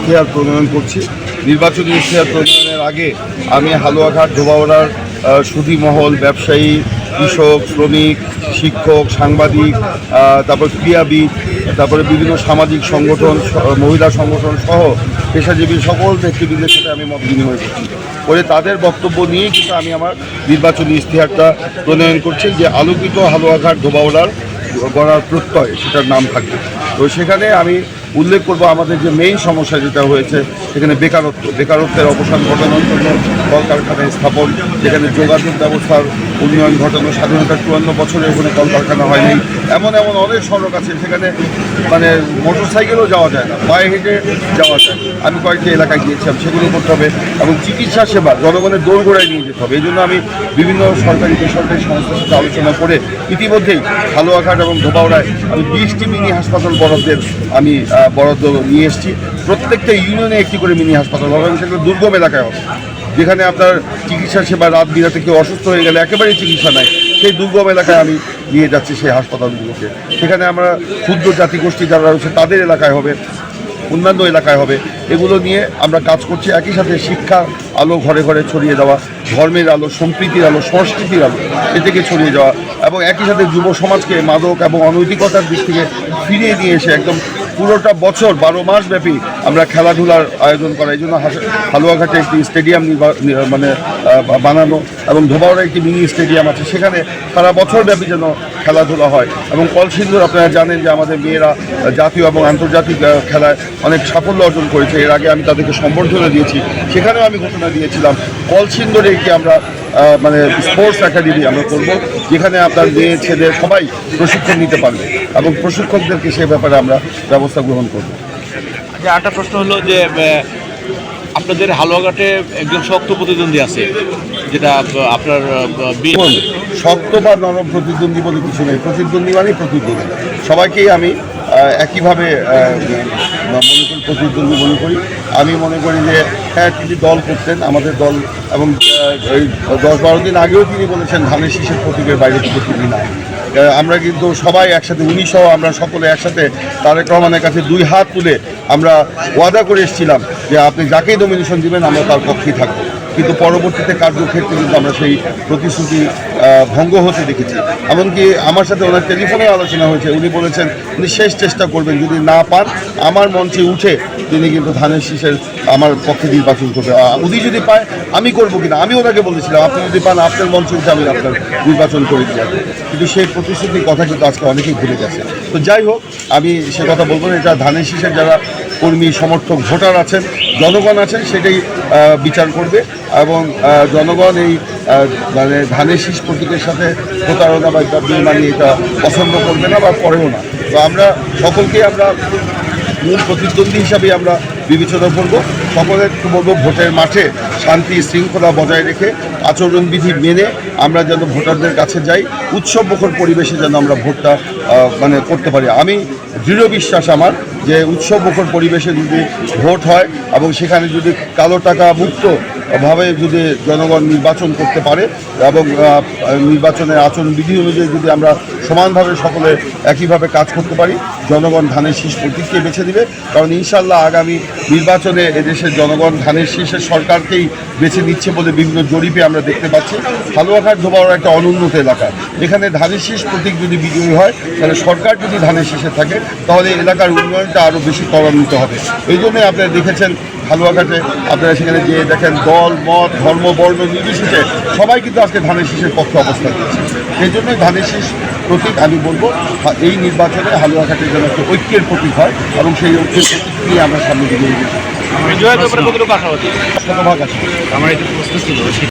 ইশতেহার প্রণয়ন করছি। নির্বাচনী ইশতেহার প্রণয়নের আগে আমি হালুয়াঘাট ধোবাউড়ার সুধী মহল, ব্যবসায়ী, কৃষক, শ্রমিক, শিক্ষক, সাংবাদিক, তারপর ক্রীড়াবিদ, তারপরে বিভিন্ন সামাজিক সংগঠন, মহিলা সংগঠন সহ পেশাজীবী সকল ব্যক্তিবৃন্দের সাথে আমি মত বিনিময় করছি। করে তাদের বক্তব্য নিয়ে কিন্তু আমি আমার নির্বাচনী ইশতেহারটা প্রণয়ন করছি, যে আলোকিত হালুয়াঘাট ধোবাউড়ার গড়ার প্রত্যয় সেটার নাম থাকবে। তো সেখানে আমি উল্লেখ করব আমাদের যে মেইন সমস্যা যেটা হয়েছে সেখানে বেকারত্বের অবসান ঘটানোর জন্য কলকারখানা স্থাপন, যেখানে যোগাযোগ ব্যবস্থার উন্নয়ন ঘটানো, স্বাধীনতার 54 বছরে ওখানে কলকারখানা হয়নি, এমন অনেক সড়ক আছে সেখানে মানে মোটর সাইকেলও যাওয়া যায় না, পায়ে হেঁটে যাওয়া যায়। আমি কয়েকটি এলাকায় গিয়েছিলাম, সেগুলো করতে হবে। এবং চিকিৎসা সেবা জনগণের দোরগোড়ায় নিয়ে যেতে হবে। এই জন্য আমি বিভিন্ন সরকারি বেসরকারি সংস্থার সাথে আলোচনা করে ইতিমধ্যেই হালুয়াঘাট এবং ধোবাউড়ায় আমি 20টি মিনি হাসপাতাল আমি বরাদ্দ নিয়ে এসেছি। প্রত্যেকটা ইউনিয়নে একটি করে মিনি হাসপাতাল হবে এবং সেগুলো দুর্গম এলাকায় হবে, যেখানে আপনার চিকিৎসা সেবা রাত বিরাতে কেউ অসুস্থ হয়ে গেলে একেবারেই চিকিৎসা নাই, সেই দুর্গম এলাকায় আমি নিয়ে যাচ্ছি সেই হাসপাতালগুলোকে। সেখানে আমরা ক্ষুদ্র জাতিগোষ্ঠী যারা রয়েছে তাদের এলাকায় হবে, অন্যান্য এলাকায় হবে, এগুলো নিয়ে আমরা কাজ করছি। একই সাথে শিক্ষার আলো ঘরে ঘরে ছড়িয়ে দেওয়া, ধর্মের আলো, সম্প্রীতির আলো, সংস্কৃতির আলো এ থেকে ছড়িয়ে যাওয়া, এবং একই সাথে যুব সমাজকে মাদক এবং অনৈতিকতার দিক থেকে ফিরিয়ে নিয়ে এসে একদম পুরোটা বছর 12 মাস ব্যাপী আমরা খেলাধুলার আয়োজন করা। এই জন্য হালুয়াঘাটে একটি স্টেডিয়াম বানানো এবং ধোবাউড়ায় একটি মিনি স্টেডিয়াম আছে, সেখানে সারা বছর ব্যাপী যেন খেলাধুলা হয়। এবং কলসিন্দুর আপনারা জানেন যে আমাদের মেয়েরা জাতীয় এবং আন্তর্জাতিক খেলায় অনেক সাফল্য অর্জন করেছে। এর আগে আমি তাদেরকে সম্বর্ধনা দিয়েছি, সেখানেও আমি ঘোষণা দিয়েছিলাম কলসিন্দুরে একটি আমরা মানে স্পোর্টস একাডেমি আমরা করব, যেখানে আপনার মেয়ে ছেলে সবাই প্রশিক্ষণ নিতে পারবে এবং প্রশিক্ষকদেরকে সে ব্যাপারে আমরা ব্যবস্থা গ্রহণ করব। আচ্ছা, একটা প্রশ্ন হলো যে আপনাদের হালুয়াঘাটে একজন শক্ত প্রতিদ্বন্দ্বী আছে, যেটা আপনার শক্ত বা নরম প্রতিদ্বন্দ্বী বলে কিছু নেই। প্রতিদ্বন্দ্বী মানেই প্রতিদ্বন্দ্বী, সবাইকেই আমি একইভাবে প্রতিদ্বন্দ্বী মনে করি। আমি মনে করি যে হ্যাঁ, তিনি দল করতেন আমাদের দল, এবং এই 10-12 দিন আগেও তিনি বলেছেন ধানের শীষের প্রতীকের বাইরে থেকে তিনি না। আমরা কিন্তু সবাই একসাথে, উনিসহ আমরা সকলে একসাথে তারেক রহমানের কাছে 2 হাত তুলে আমরা ওয়াদা করে এসেছিলাম যে আপনি যাকেই নমিনেশন দিবেন আমরা তার পক্ষেই থাকবো। কিন্তু পরবর্তীতে কার্যক্ষেত্রে কিন্তু আমরা সেই প্রতিশ্রুতি ভঙ্গ হতে দেখেছি। এমনকি আমার সাথে ওনার টেলিফোনে আলোচনা হয়েছে, উনি বলেছেন উনি শেষ চেষ্টা করবেন, যদি না পান আমার মঞ্চে উঠে তিনি কিন্তু ধানের শীষের আমার পক্ষে নির্বাচন করবে। উনি যদি পায় আমি করবো কিনা, আমি ওনাকে বলেছিলাম আপনি যদি পান আপনার মঞ্চে উঠে আমি আপনার নির্বাচন করে দিয়ে আসবো। কিন্তু সেই প্রতিশ্রুতির কথা কিন্তু আজকে অনেকেই ভুলে গেছে। তো যাই হোক, আমি সে কথা বলবো না। এটা ধানের শীষের যারা কর্মী, সমর্থক, ভোটার আছেন, জনগণ আছেন, সেটাই বিচার করবে। এবং জনগণ এই মানে ধানের শীষ প্রতীকের সাথে প্রতারণা বা বেইমানি এটা পছন্দ করবে না বা করেও না। তো আমরা সকলকেই আমরা মূল প্রতিদ্বন্দ্বী হিসাবে আমরা বিবেচনা করব। সকলের বলবো ভোটের মাঠে শান্তি শৃঙ্খলা বজায় রেখে আচরণবিধি মেনে আমরা যেন ভোটারদের কাছে যাই, উৎসবমুখর পরিবেশে যেন আমরা ভোটটা মানে করতে পারি। আমি দৃঢ় বিশ্বাস আমার যে উৎসবমুখর পরিবেশে যদি ভোট হয় এবং সেখানে যদি কালো টাকা মুক্তভাবে যদি জনগণ নির্বাচন করতে পারে এবং নির্বাচনের আচরণবিধি অনুযায়ী যদি আমরা সমানভাবে সকলে একইভাবে কাজ করতে পারি, জনগণ ধানের শীষ প্রতীককে বেছে দিবে। কারণ ইনশাল্লাহ আগামী নির্বাচনে এদেশের জনগণ ধানের শীষের সরকারকেই বেছে নিচ্ছে বলে বিভিন্ন জরিপে আমরা দেখতে পাচ্ছি। হালুয়াঘাট ধোবাউড়া একটা অনুন্নত এলাকা, এখানে ধানের শীষ প্রতীক যদি বিজয়ী হয়, তাহলে সরকার যদি ধানের শীষে থাকে তাহলে এলাকার উন্নয়নটা আরও বেশি ত্বরান্বিত হবে। এই জন্যই আপনারা দেখেছেন হালুয়াঘাটে, আপনারা সেখানে যে দেখেন দল মত ধর্ম বর্ণ নির্বিশেষে সবাই কিন্তু আজকে ধানের শীষের পক্ষে অবস্থান করছে। সেই জন্যই ধানের শীষ প্রতীক আমি বলবো এই নির্বাচনে হালুয়াঘাটের জন্য একটা ঐক্যের প্রতীক হয় এবং সেই ঐক্যের প্রতীক নিয়ে আমরা সামনে দিকে শতভাগ আছে। আমার একটু প্রশ্ন ছিল।